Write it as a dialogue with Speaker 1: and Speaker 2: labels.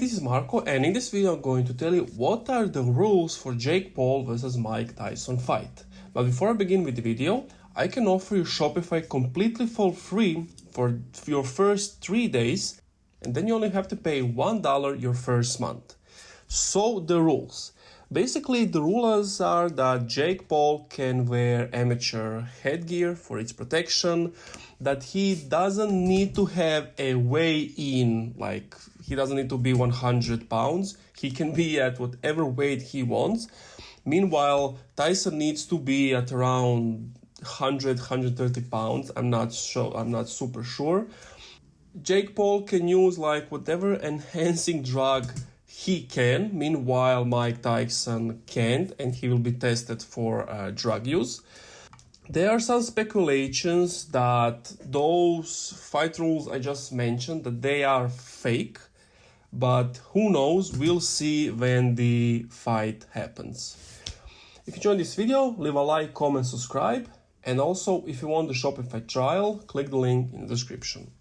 Speaker 1: this is Marco, and in this video I'm going to tell you what are the rules for Jake Paul versus Mike Tyson fight. But before I begin with the video, I can offer you Shopify completely for free for your first 3 days, and then you only have to pay $1 your first month. So the rules. Basically, the rules are that Jake Paul can wear amateur headgear for its protection, that he doesn't need to have a weigh-in, like he doesn't need to be 100 pounds. He can be at whatever weight he wants. Meanwhile, Tyson needs to be at around 100, 130 pounds. I'm not super sure. Jake Paul can use like whatever enhancing drug he can. Meanwhile, Mike Tyson can't, and he will be tested for drug use. There are some speculations that those fight rules I just mentioned, that they are fake, but who knows, we'll see when the fight happens. If you enjoyed this video, leave a like, comment, subscribe, and also if you want the Shopify trial, click the link in the description.